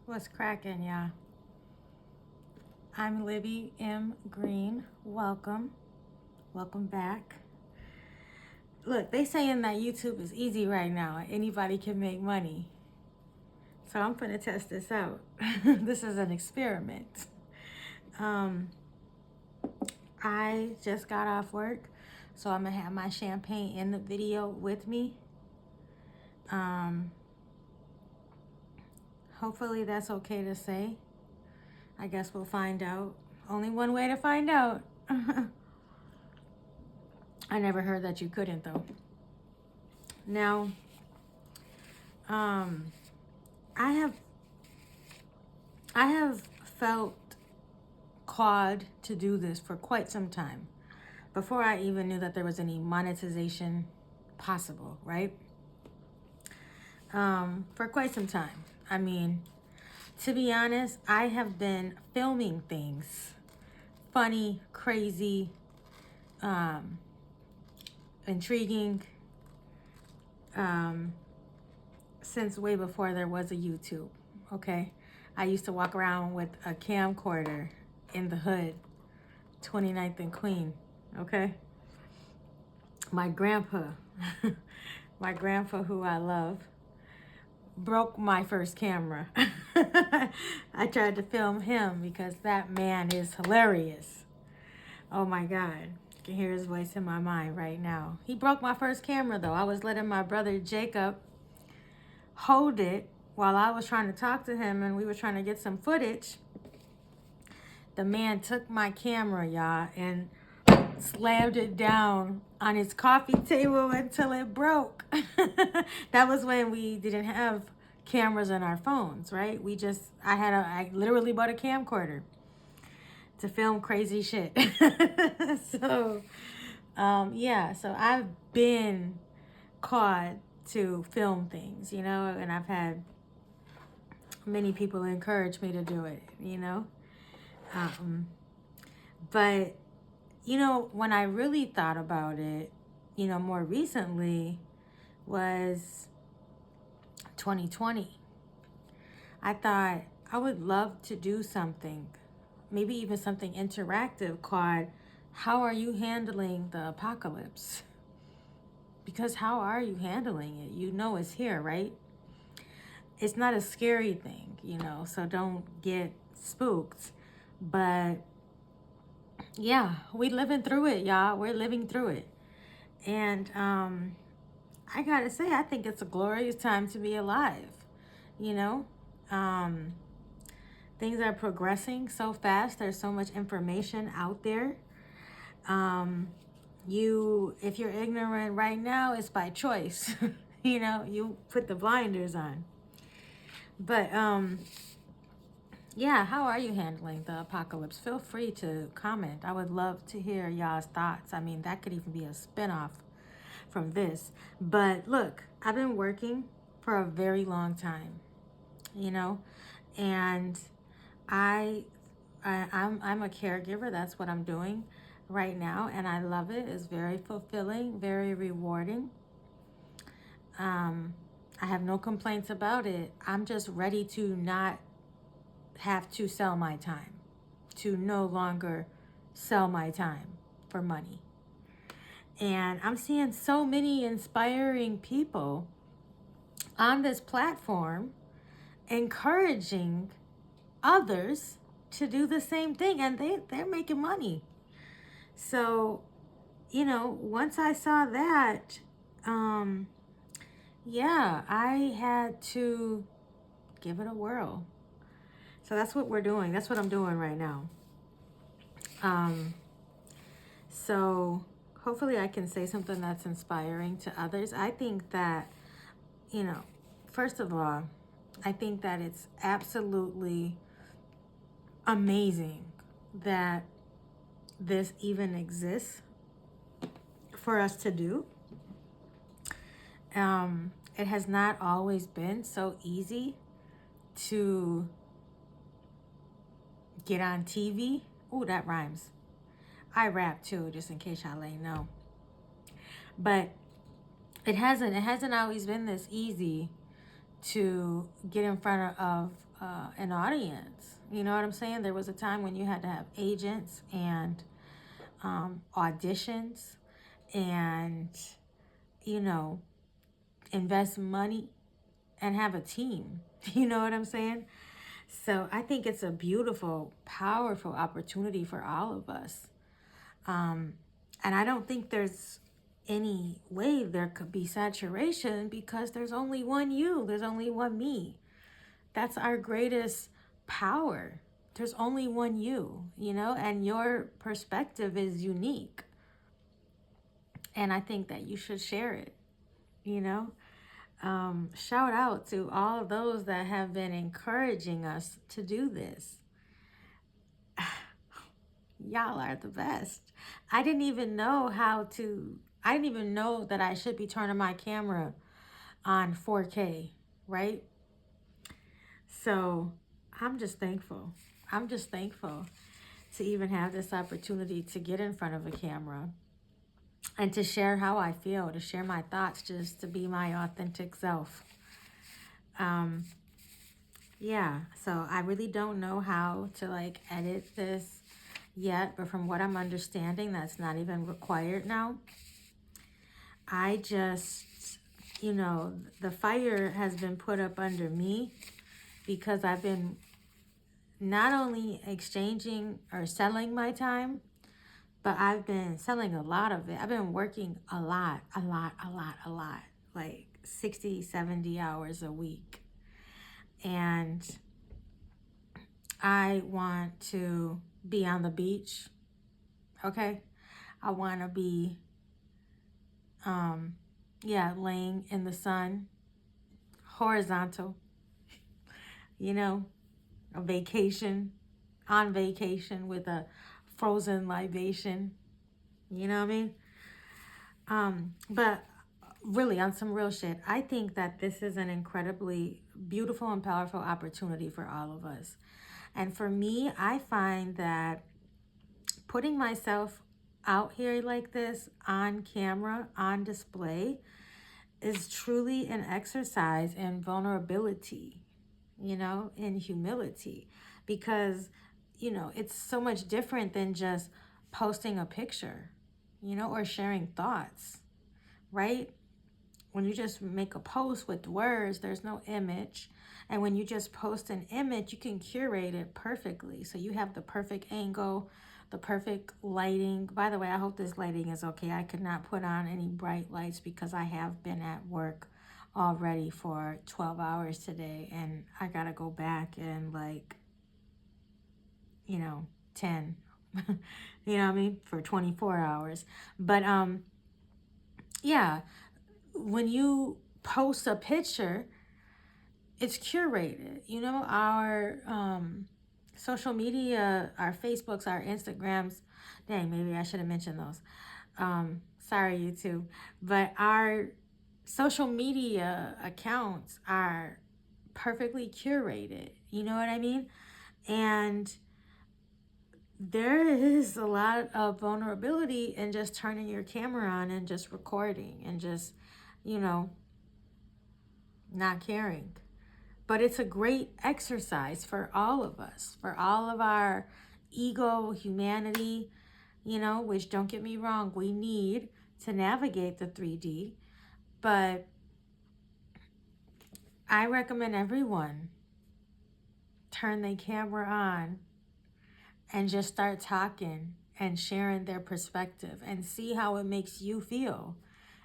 What's cracking, y'all? I'm Libby M. Green. Welcome. Welcome back. Look, they saying that YouTube is easy right now. Anybody can make money. So I'm going to test this out. This is an experiment. I just got off work, so I'm going to have my champagne in the video with me. Hopefully that's okay to say. I guess we'll find out. Only one way to find out. I never heard that you couldn't, though. Now, I have felt called to do this for quite some time, before I even knew that there was any monetization possible, right? For quite some time. I mean, to be honest, I have been filming things, funny, crazy, intriguing, since way before there was a YouTube, okay? I used to walk around with a camcorder in the hood, 29th and Queen, okay? My grandpa, my grandpa who I love, broke my first camera. I tried to film him because that man is hilarious. Oh my God. You can hear his voice in my mind right now. He broke my first camera though. I was letting my brother Jacob hold it while I was trying to talk to him and we were trying to get some footage. The man took my camera, y'all, and slammed it down on his coffee table until it broke. That was when we didn't have cameras on our phones, right? I literally bought a camcorder to film crazy shit. So, yeah, so I've been caught to film things, you know, and I've had many people encourage me to do it, you know. But, you know, when I really thought about it, you know, more recently was 2020. I thought I would love to do something, maybe even something interactive called How Are You Handling the Apocalypse? Because how are you handling it? You know it's here, right? It's not a scary thing, you know, so don't get spooked. But yeah, we living through it, y'all. We're living through it. And I gotta say, I think it's a glorious time to be alive, you know? Things are progressing so fast. There's so much information out there. If you're ignorant right now, it's by choice. You know, you put the blinders on. But yeah, how are you handling the apocalypse? Feel free to comment. I would love to hear y'all's thoughts. I mean, that could even be a spinoff from this. But look, I've been working for a very long time, you know, and I'm a caregiver. That's what I'm doing right now, and I love it. It's very fulfilling, very rewarding. I have no complaints about it. I'm just ready to not have to sell my time, to no longer sell my time for money. And I'm seeing so many inspiring people on this platform encouraging others to do the same thing, and they're making money. So, you know, once I saw that, yeah, I had to give it a whirl. So that's what we're doing. That's what I'm doing right now. So hopefully I can say something that's inspiring to others. I think that, you know, first of all, I think that it's absolutely amazing that this even exists for us to do. It has not always been so easy to get on TV. Ooh, that rhymes. I rap too, just in case y'all ain't know. But it hasn't always been this easy to get in front of an audience. You know what I'm saying? There was a time when you had to have agents and auditions and, you know, invest money and have a team. You know what I'm saying? So I think it's a beautiful, powerful opportunity for all of us. And I don't think there's any way there could be saturation because there's only one you, there's only one me. That's our greatest power. There's only one you, you know, and your perspective is unique. And I think that you should share it, you know. Shout out to all of those that have been encouraging us to do this. Y'all are the best. I didn't even know I didn't even know that I should be turning my camera on 4K, right? So I'm just thankful. I'm just thankful to even have this opportunity to get in front of a camera and to share how I feel, to share my thoughts, just to be my authentic self. Yeah, so I really don't know how to like edit this yet, but from what I'm understanding, that's not even required now. I just, you know, the fire has been put up under me because I've been not only exchanging or selling my time, but I've been selling a lot of it. I've been working a lot, like 60, 70 hours a week. And I want to be on the beach, okay? I want to be, laying in the sun, horizontal, you know, on vacation with a frozen libation, you know what I mean? But really, on some real shit, I think that this is an incredibly beautiful and powerful opportunity for all of us. And for me, I find that putting myself out here like this on camera, on display, is truly an exercise in vulnerability, you know, in humility. Because, you know, it's so much different than just posting a picture, you know, or sharing thoughts, right? When you just make a post with words, there's no image. And when you just post an image, you can curate it perfectly. So you have the perfect angle, the perfect lighting. By the way, I hope this lighting is okay. I could not put on any bright lights because I have been at work already for 12 hours today. And I got to go back and 10, you know what I mean? For 24 hours. But, yeah, when you post a picture, it's curated. You know, our social media, our Facebooks, our Instagrams. Dang, maybe I should have mentioned those. Sorry, YouTube. But our social media accounts are perfectly curated. You know what I mean? And there is a lot of vulnerability in just turning your camera on and just recording and just, you know, not caring. But it's a great exercise for all of us, for all of our ego, humanity, you know, which, don't get me wrong, we need to navigate the 3D. But I recommend everyone turn their camera on and just start talking and sharing their perspective and see how it makes you feel.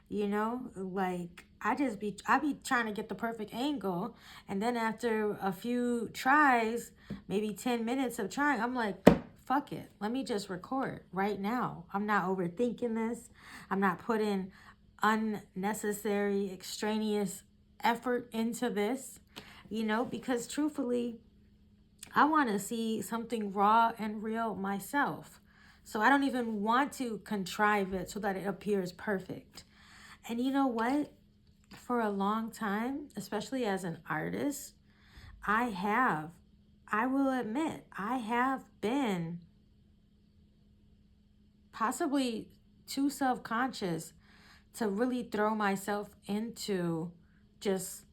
You know, like I be trying to get the perfect angle, and then after a few tries, maybe 10 minutes of trying, I'm like, fuck it, let me just record right now. I'm not overthinking this. I'm not putting unnecessary extraneous effort into this, you know, because truthfully, I want to see something raw and real myself. So I don't even want to contrive it so that it appears perfect. And you know what? For a long time, especially as an artist, I will admit, I have been possibly too self-conscious to really throw myself into just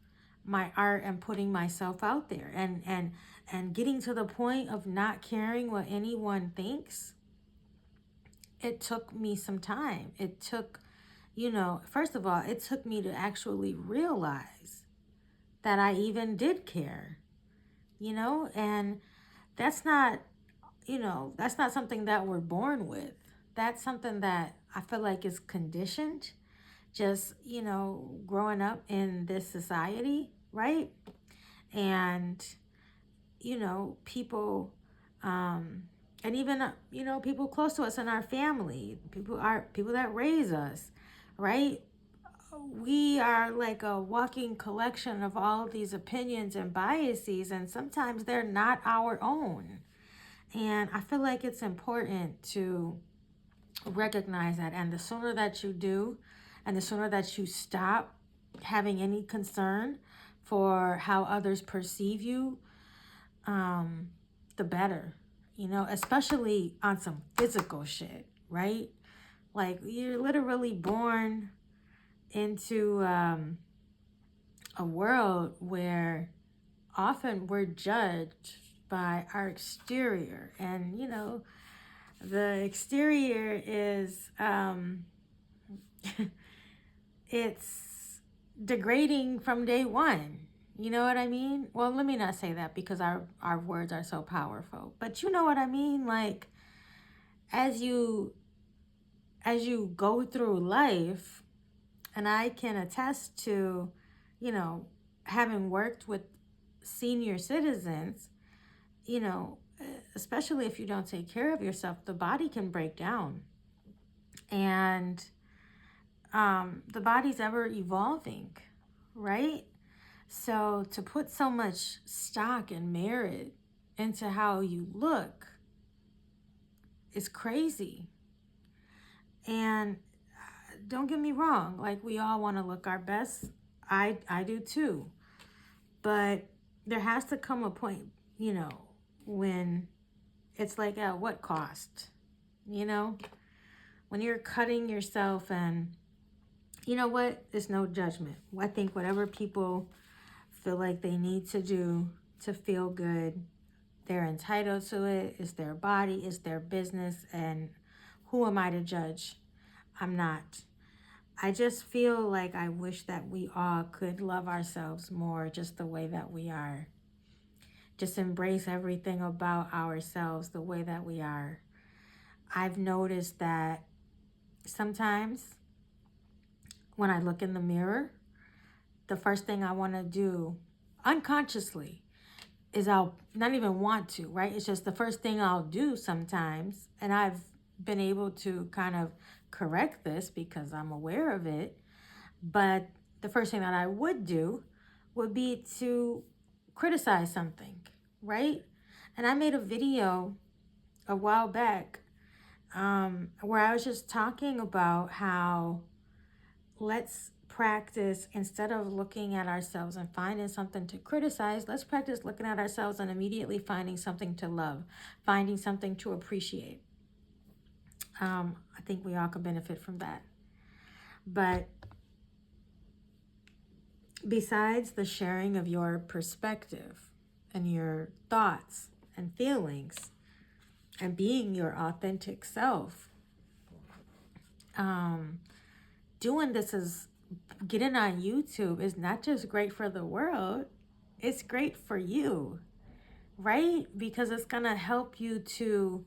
my art and putting myself out there, and getting to the point of not caring what anyone thinks. It took me some time. It took, first of all, it took me to actually realize that I even did care, and that's not, that's not something that we're born with. That's something that I feel like is conditioned, just, growing up in this society, right? And, people, and even, people close to us in our family, people that raise us, right? We are like a walking collection of all of these opinions and biases, and sometimes they're not our own. And I feel like it's important to recognize that. And the sooner that you do, and the sooner that you stop having any concern for how others perceive you, the better, especially on some physical shit, right? Like, you're literally born into a world where often we're judged by our exterior. And, the exterior is, it's degrading from day one. You know what I mean? Well, let me not say that, because our words are so powerful. But you know what I mean? Like, as you go through life, and I can attest to, having worked with senior citizens, especially if you don't take care of yourself, the body can break down. And the body's ever evolving, right? So to put so much stock and merit into how you look is crazy. And don't get me wrong, like, we all want to look our best. I do too. But there has to come a point, when it's like, at what cost? When you're cutting yourself, and you know what? There's no judgment. I think whatever people feel like they need to do to feel good, they're entitled to it. It's their body, it's their business, and who am I to judge? I'm not. I just feel like I wish that we all could love ourselves more just the way that we are. Just embrace everything about ourselves the way that we are. I've noticed that sometimes when I look in the mirror, the first thing I want to do unconsciously is, I'll not even want to, right? It's just the first thing I'll do sometimes. And I've been able to kind of correct this because I'm aware of it. But the first thing that I would do would be to criticize something, right? And I made a video a while back where I was just talking about how, let's practice, instead of looking at ourselves and finding something to criticize, let's practice looking at ourselves and immediately finding something to love, finding something to appreciate. I think we all can benefit from that. But besides the sharing of your perspective and your thoughts and feelings and being your authentic self, doing this is, getting on YouTube is not just great for the world, it's great for you, right? Because it's gonna help you to,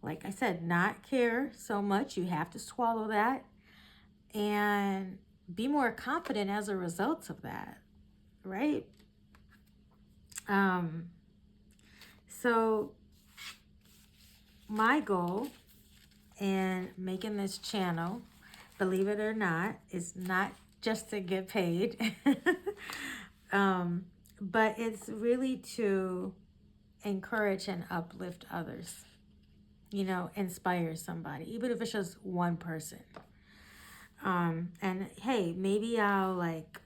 like I said, not care so much. You have to swallow that and be more confident as a result of that, right? So my goal in making this channel, believe it or not, is not just to get paid, but it's really to encourage and uplift others, inspire somebody, even if it's just one person. And hey, maybe I'll like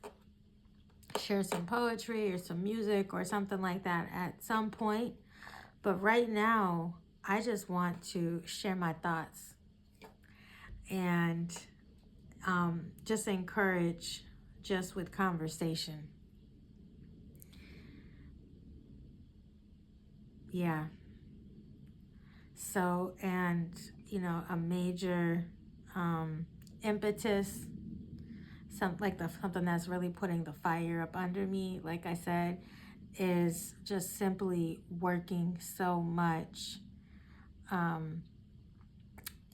share some poetry or some music or something like that at some point. But right now, I just want to share my thoughts and just encourage, just with conversation. yeah. So, and, you know, a major impetus, something that's really putting the fire up under me, like I said, is just simply working so much um,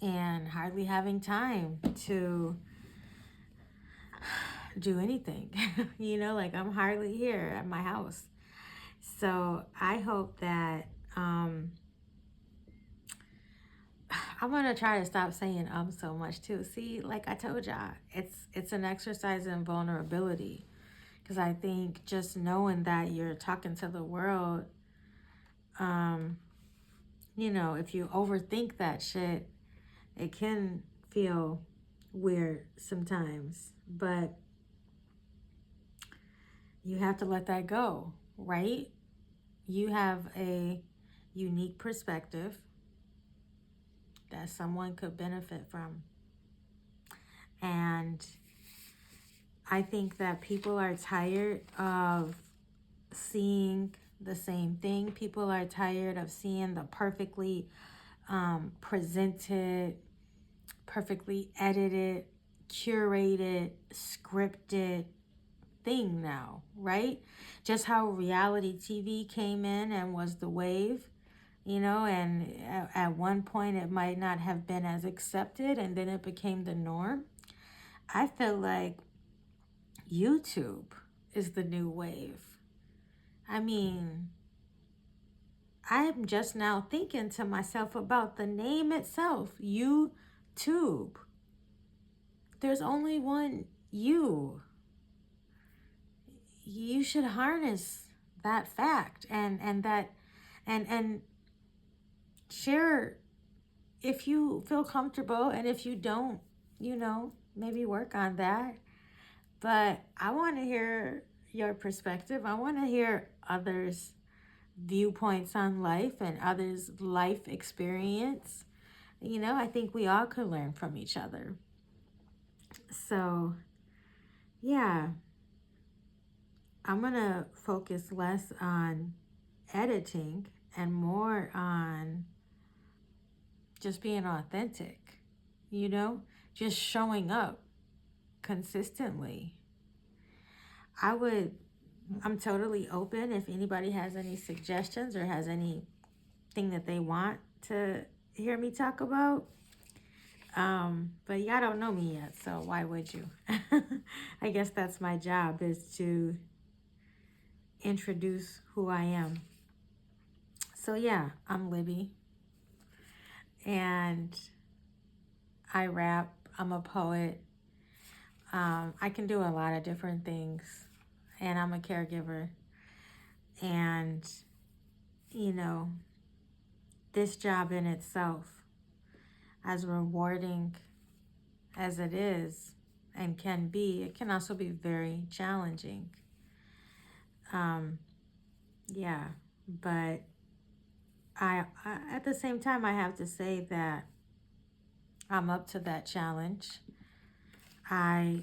and hardly having time to do anything. You know, like I'm hardly here at my house. So I hope that I'm gonna try to stop saying so much too. See, like I told y'all, it's an exercise in vulnerability, because I think just knowing that you're talking to the world, you know, if you overthink that shit, it can feel weird sometimes, but you have to let that go, right? You have a unique perspective that someone could benefit from. And I think that people are tired of seeing the same thing. People are tired of seeing the perfectly presented, perfectly edited, curated, scripted thing now, right? Just how reality TV came in and was the wave, you know, and at one point it might not have been as accepted, and then it became the norm. I feel like YouTube is the new wave. I mean, I'm just now thinking to myself about the name itself, YouTube. There's only one you. You should harness that fact and share if you feel comfortable, and if you don't, you know, maybe work on that. But I want to hear your perspective. I want to hear others' viewpoints on life and others' life experience. You know, I think we all could learn from each other. So, yeah, I'm going to focus less on editing and more on just being authentic, you know, just showing up consistently. I'm totally open if anybody has any suggestions or has anything that they want to hear me talk about. But y'all don't know me yet, so why would you? I guess that's my job, is to introduce who I am. So yeah, I'm Libby, and I rap. I'm a poet. I can do a lot of different things, and I'm a caregiver. And, you know, this job in itself, as rewarding as it is and can be, it can also be very challenging. Yeah, but I at the same time, I have to say that I'm up to that challenge. I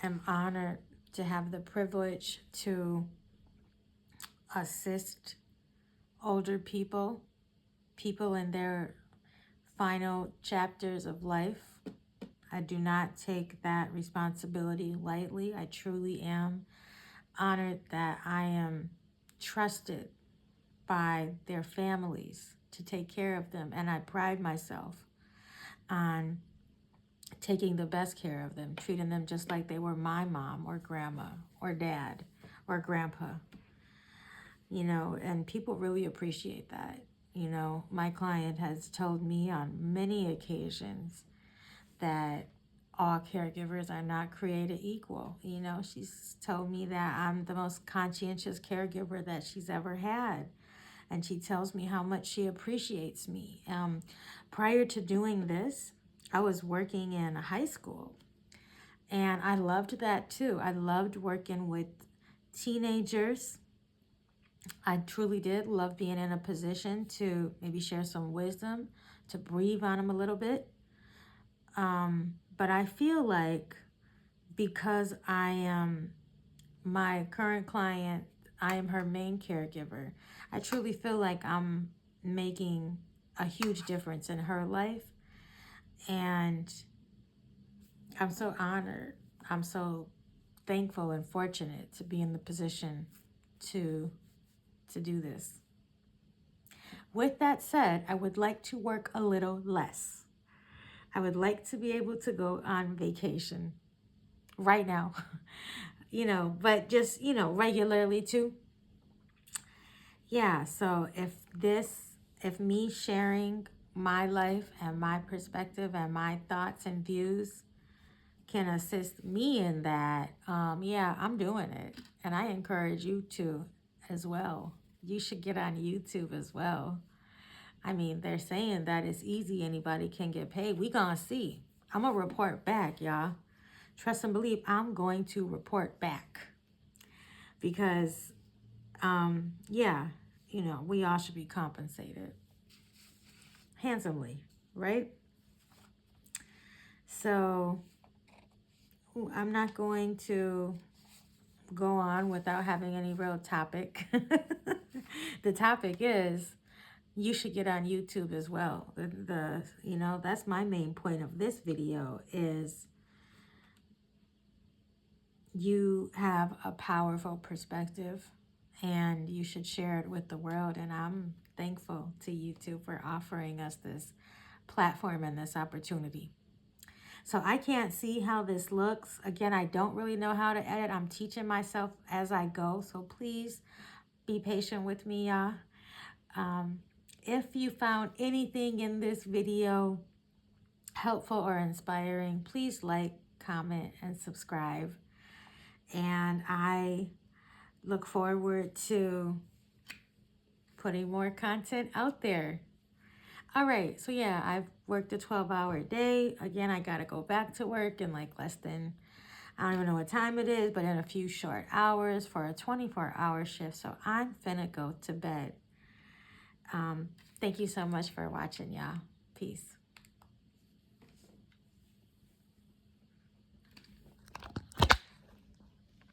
am honored to have the privilege to assist older people in their final chapters of life. I do not take that responsibility lightly. I truly am honored that I am trusted by their families to take care of them, and I pride myself on taking the best care of them, treating them just like they were my mom or grandma or dad or grandpa, you know, and people really appreciate that. You know, my client has told me on many occasions that all caregivers are not created equal. You know, she's told me that I'm the most conscientious caregiver that she's ever had. And she tells me how much she appreciates me. Prior to doing this, I was working in a high school, and I loved that too. I loved working with teenagers. I truly did love being in a position to maybe share some wisdom, to breathe on them a little bit. But I feel like because I am my current client, I am her main caregiver. I truly feel like I'm making a huge difference in her life. And I'm so honored. I'm so thankful and fortunate to be in the position to do this. With that said, I would like to work a little less. I would like to be able to go on vacation right now, but just, regularly too. Yeah, so if me sharing my life and my perspective and my thoughts and views can assist me in that, yeah, I'm doing it. And I encourage you to as well. You should get on YouTube as well. I mean, they're saying that it's easy. Anybody can get paid. We gonna see. I'm gonna report back, y'all. Trust and believe I'm going to report back. Because, yeah, we all should be compensated handsomely, right? So I'm not going to go on without having any real topic. The topic is you should get on YouTube as well. That's my main point of this video is you have a powerful perspective and you should share it with the world. And I'm thankful to YouTube for offering us this platform and this opportunity. So I can't see how this looks. Again, I don't really know how to edit. I'm teaching myself as I go. So please be patient with me, y'all. If you found anything in this video helpful or inspiring, please like, comment, and subscribe. And I look forward to putting more content out there. All right, so yeah, I've worked a 12-hour day. Again, I gotta go back to work in like less than, I don't even know what time it is, but in a few short hours for a 24-hour shift. So I'm finna go to bed. Thank you so much for watching, y'all. Peace.